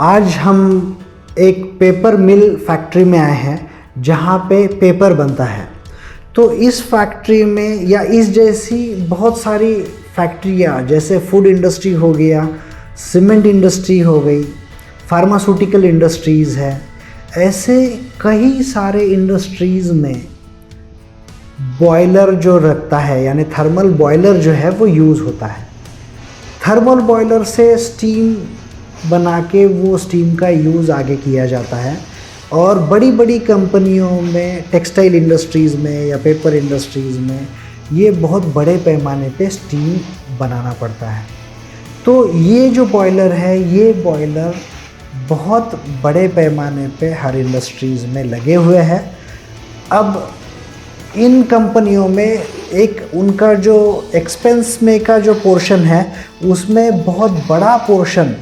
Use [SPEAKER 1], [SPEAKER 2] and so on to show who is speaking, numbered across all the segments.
[SPEAKER 1] आज हम एक पेपर मिल फैक्ट्री में आए हैं जहाँ पे पेपर बनता है। तो इस फैक्ट्री में या इस जैसी बहुत सारी फैक्ट्रियाँ, जैसे फूड इंडस्ट्री हो गया, सीमेंट इंडस्ट्री हो गई, फार्मास्यूटिकल इंडस्ट्रीज़ है, ऐसे कई सारे इंडस्ट्रीज़ में बॉयलर जो रखता है यानी थर्मल बॉयलर जो है वो यूज़ होता है। थर्मल बॉयलर से स्टीम बना के वो स्टीम का यूज़ आगे किया जाता है और बड़ी बड़ी कंपनियों में, टेक्सटाइल इंडस्ट्रीज़ में या पेपर इंडस्ट्रीज़ में ये बहुत बड़े पैमाने पे स्टीम बनाना पड़ता है। तो ये जो बॉयलर है, ये बॉयलर बहुत बड़े पैमाने पे हर इंडस्ट्रीज़ में लगे हुए हैं। अब इन कंपनियों में एक उनका जो एक्सपेंस में का जो पोर्शन है, उसमें बहुत बड़ा पोर्शन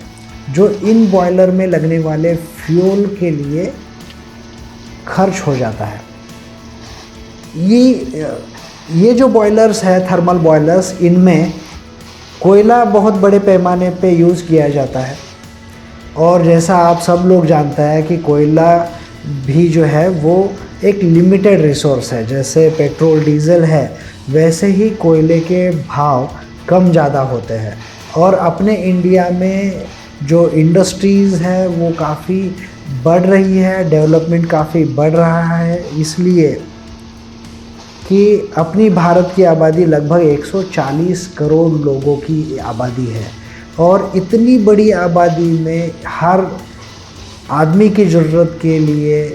[SPEAKER 1] जो इन बॉयलर में लगने वाले फ्यूल के लिए खर्च हो जाता है। ये जो बॉयलर्स है, थर्मल बॉयलर्स, इनमें कोयला बहुत बड़े पैमाने पे यूज़ किया जाता है और जैसा आप सब लोग जानते हैं कि कोयला भी जो है वो एक लिमिटेड रिसोर्स है। जैसे पेट्रोल डीजल है, वैसे ही कोयले के भाव कम ज़्यादा होते हैं और अपने इंडिया में जो इंडस्ट्रीज़ है वो काफ़ी बढ़ रही है, डेवलपमेंट काफ़ी बढ़ रहा है, इसलिए कि अपनी भारत की आबादी लगभग 140 करोड़ लोगों की आबादी है और इतनी बड़ी आबादी में हर आदमी की ज़रूरत के लिए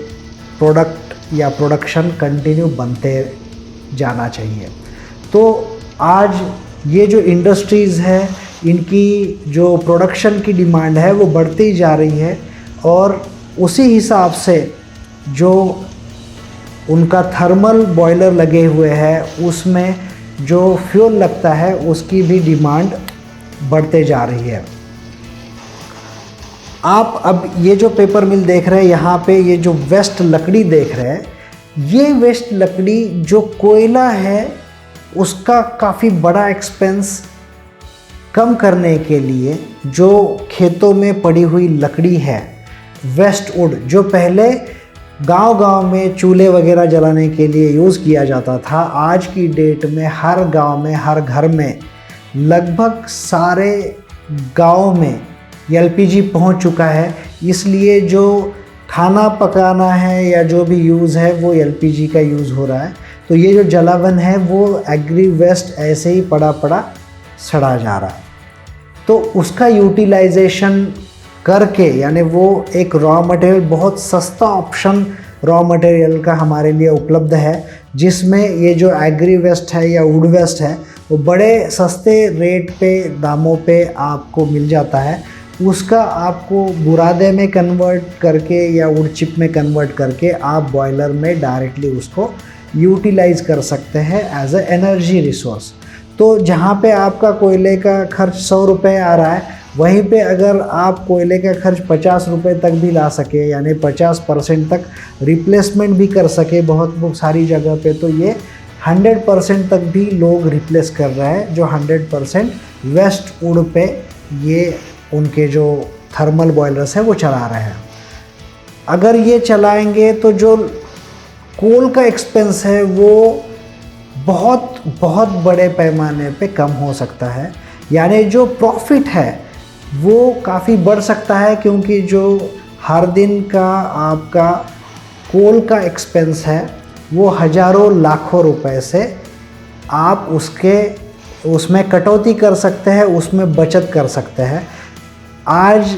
[SPEAKER 1] प्रोडक्ट या प्रोडक्शन कंटिन्यू बनते जाना चाहिए। तो आज ये जो इंडस्ट्रीज़ है, इनकी जो प्रोडक्शन की डिमांड है वो बढ़ती जा रही है और उसी हिसाब से जो उनका थर्मल बॉयलर लगे हुए हैं उसमें जो फ्यूल लगता है उसकी भी डिमांड बढ़ते जा रही है। आप अब ये जो पेपर मिल देख रहे हैं, यहाँ पे ये जो वेस्ट लकड़ी देख रहे हैं, ये वेस्ट लकड़ी जो कोयला है उसका काफ़ी बड़ा एक्सपेंस कम करने के लिए जो खेतों में पड़ी हुई लकड़ी है, वेस्ट वुड, जो पहले गांव-गांव में चूल्हे वगैरह जलाने के लिए यूज़ किया जाता था, आज की डेट में हर गांव में, हर घर में, लगभग सारे गांव में एलपीजी पहुंच चुका है। इसलिए जो खाना पकाना है या जो भी यूज़ है वो एलपीजी का यूज़ हो रहा है। तो ये जो जलावन है वो एग्री वेस्ट ऐसे ही पड़ा पड़ा सड़ा जा रहा है। तो उसका यूटिलाइजेशन करके, यानी वो एक रॉ मटेरियल, बहुत सस्ता ऑप्शन रॉ मटेरियल का हमारे लिए उपलब्ध है, जिसमें ये जो एग्री वेस्ट है या वुड वेस्ट है वो बड़े सस्ते रेट पे, दामों पे आपको मिल जाता है। उसका आपको बुरादे में कन्वर्ट करके या वुड चिप में कन्वर्ट करके आप बॉयलर में डायरेक्टली उसको यूटिलाइज़ कर सकते हैं एज ए एनर्जी रिसोर्स। तो जहाँ पे आपका कोयले का खर्च 100 रुपये आ रहा है, वहीं पे अगर आप कोयले का खर्च 50 रुपये तक भी ला सके, यानी 50% तक रिप्लेसमेंट भी कर सके बहुत सारी जगह पे, तो ये 100% तक भी लोग रिप्लेस कर रहे हैं, जो 100% वेस्ट वुड पे ये उनके जो थर्मल बॉयलर्स है वो चला रहे हैं। अगर ये चलाएंगे तो जो कोल का एक्सपेंस है वो बहुत बहुत बड़े पैमाने पे कम हो सकता है, यानी जो प्रॉफिट है वो काफ़ी बढ़ सकता है, क्योंकि जो हर दिन का आपका कोल का एक्सपेंस है वो हज़ारों लाखों रुपए से आप उसमें कटौती कर सकते हैं, उसमें बचत कर सकते हैं। आज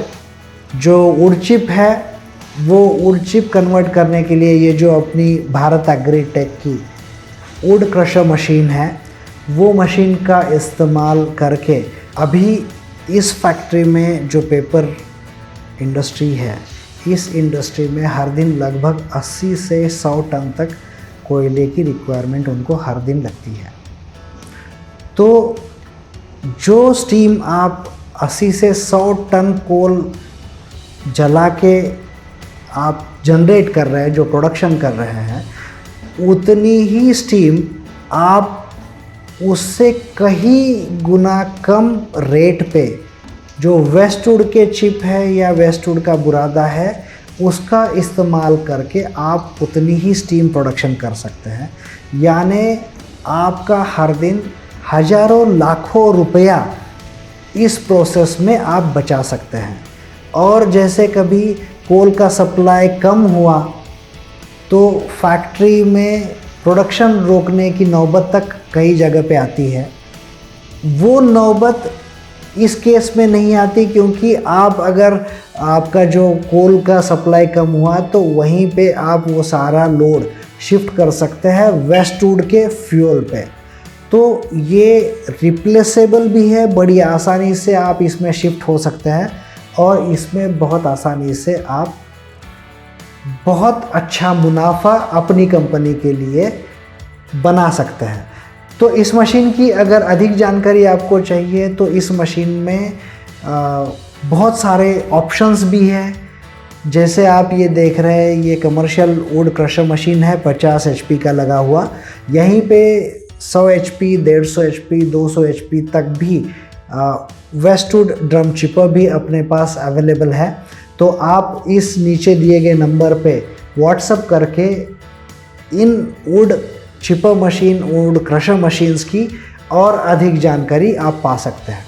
[SPEAKER 1] जो वुड चिप है वो वुड चिप कन्वर्ट करने के लिए ये जो अपनी भारत एग्रीटेक की वुड क्रशर मशीन है, वो मशीन का इस्तेमाल करके अभी इस फैक्ट्री में जो पेपर इंडस्ट्री है, इस इंडस्ट्री में हर दिन लगभग 80 से 100 टन तक कोयले की रिक्वायरमेंट उनको हर दिन लगती है। तो जो स्टीम आप 80 से 100 टन कोल जला के आप जनरेट कर रहे हैं, जो प्रोडक्शन कर रहे हैं, उतनी ही स्टीम आप उससे कहीं गुना कम रेट पे जो वेस्टवुड के चिप है या वेस्टवुड का बुरादा है उसका इस्तेमाल करके आप उतनी ही स्टीम प्रोडक्शन कर सकते हैं। यानी आपका हर दिन हज़ारों लाखों रुपया इस प्रोसेस में आप बचा सकते हैं। और जैसे कभी कोल का सप्लाई कम हुआ तो फैक्ट्री में प्रोडक्शन रोकने की नौबत तक कई जगह पे आती है। वो नौबत इस केस में नहीं आती, क्योंकि आप अगर आपका जो कोल का सप्लाई कम हुआ तो वहीं पे आप वो सारा लोड शिफ्ट कर सकते हैं वेस्टवुड के फ्यूल पे। तो ये रिप्लेसेबल भी है, बड़ी आसानी से आप इसमें शिफ्ट हो सकते हैं और इसमें बहुत आसानी से आप बहुत अच्छा मुनाफा अपनी कंपनी के लिए बना सकते हैं। तो इस मशीन की अगर अधिक जानकारी आपको चाहिए तो इस मशीन में बहुत सारे ऑप्शंस भी हैं। जैसे आप ये देख रहे हैं, ये कमर्शियल वुड क्रशर मशीन है, 50 HP का लगा हुआ। यहीं पे 100 HP, 150 HP, 200 HP तक भी वेस्टवुड ड्रम चिपर भी अपने पास अवेलेबल है। तो आप इस नीचे दिए गए नंबर पे व्हाट्सएप करके in wood chipper machine, wood crusher machines की और अधिक जानकारी आप पा सकते हैं।